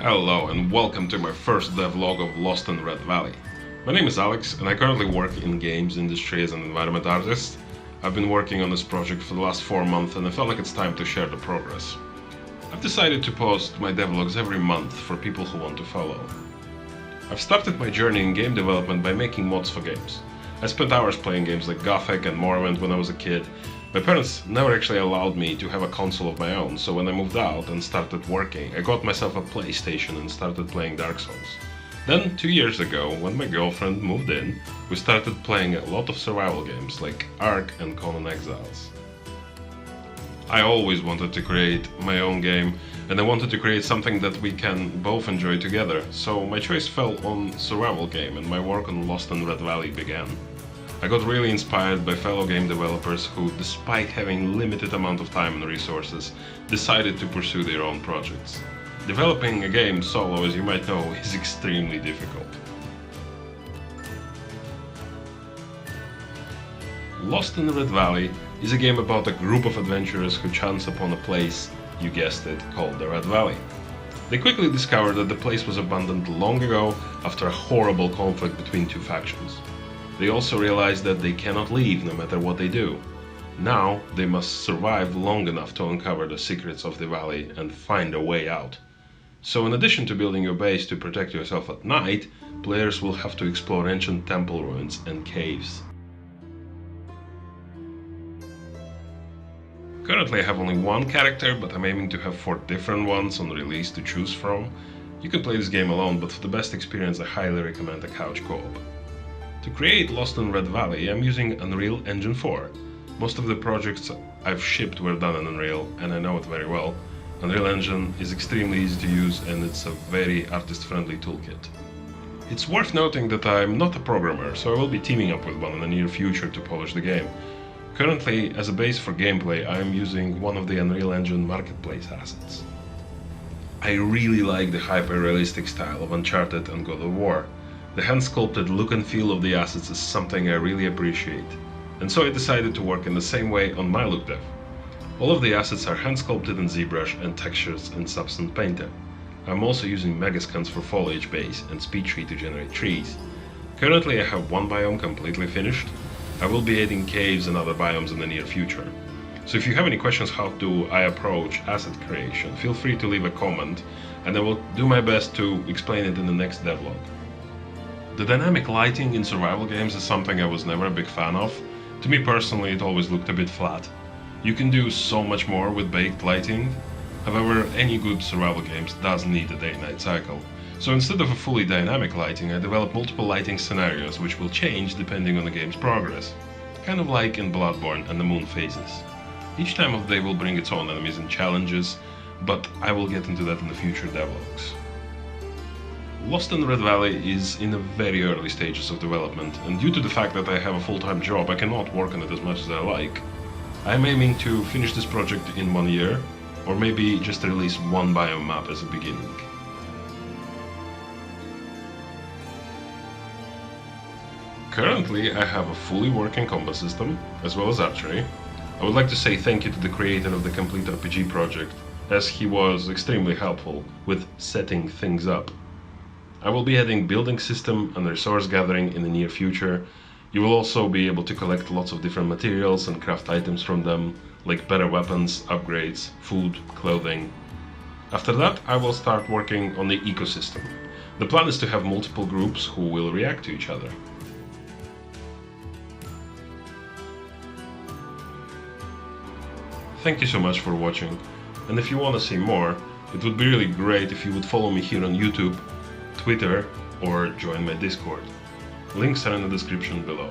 Hello and welcome to my first devlog of Lost in Red Valley. My name is Alex and I currently work in games industry as an environment artist. I've been working on this project for the last 4 months and I felt like it's time to share the progress. I've decided to post my devlogs every month for people who want to follow. I've started my journey in game development by making mods for games. I spent hours playing games like Gothic and Morrowind when I was a kid. My parents never actually allowed me to have a console of my own, so when I moved out and started working, I got myself a PlayStation and started playing Dark Souls. Then, 2 years ago, when my girlfriend moved in, we started playing a lot of survival games like Ark and Conan Exiles. I always wanted to create my own game, and I wanted to create something that we can both enjoy together, so my choice fell on survival game and my work on Lost in Red Valley began. I got really inspired by fellow game developers who, despite having limited amount of time and resources, decided to pursue their own projects. Developing a game solo, as you might know, is extremely difficult. Lost in Red Valley is a game about a group of adventurers who chance upon a place, you guessed it, called the Red Valley. They quickly discovered that the place was abandoned long ago after a horrible conflict between two factions. They also realized that they cannot leave no matter what they do. Now they must survive long enough to uncover the secrets of the valley and find a way out. So in addition to building your base to protect yourself at night, players will have to explore ancient temple ruins and caves. Currently I have only one character, but I'm aiming to have 4 different ones on release to choose from. You can play this game alone, but for the best experience I highly recommend a couch co-op. To create Lost in Red Valley, I'm using Unreal Engine 4. Most of the projects I've shipped were done in Unreal, and I know it very well. Unreal Engine is extremely easy to use and it's a very artist-friendly toolkit. It's worth noting that I'm not a programmer, so I will be teaming up with one in the near future to polish the game. Currently, as a base for gameplay, I am using one of the Unreal Engine Marketplace assets. I really like the hyper-realistic style of Uncharted and God of War. The hand-sculpted look and feel of the assets is something I really appreciate, and so I decided to work in the same way on my look dev. All of the assets are hand-sculpted in ZBrush and textures in Substance Painter. I'm also using Megascans for foliage base and speed tree to generate trees. Currently I have one biome completely finished. I will be adding caves and other biomes in the near future. So if you have any questions how do I approach asset creation, feel free to leave a comment and I will do my best to explain it in the next devlog. The dynamic lighting in survival games is something I was never a big fan of. To me personally, it always looked a bit flat. You can do so much more with baked lighting. However, any good survival games does need a day-night cycle. So instead of a fully dynamic lighting, I developed multiple lighting scenarios which will change depending on the game's progress. Kind of like in Bloodborne and the moon phases. Each time of day will bring its own enemies and challenges, but I will get into that in the future devlogs. Lost in Red Valley is in the very early stages of development, and due to the fact that I have a full-time job, I cannot work on it as much as I like. I am aiming to finish this project in 1 year, or maybe just release one biome map as a beginning. Currently, I have a fully working combat system, as well as archery. I would like to say thank you to the creator of the Complete RPG project, as he was extremely helpful with setting things up. I will be adding building system and resource gathering in the near future. You will also be able to collect lots of different materials and craft items from them, like better weapons, upgrades, food, clothing. After that, I will start working on the ecosystem. The plan is to have multiple groups who will react to each other. Thank you so much for watching, and if you want to see more, it would be really great if you would follow me here on YouTube, Twitter, or join my Discord. Links are in the description below.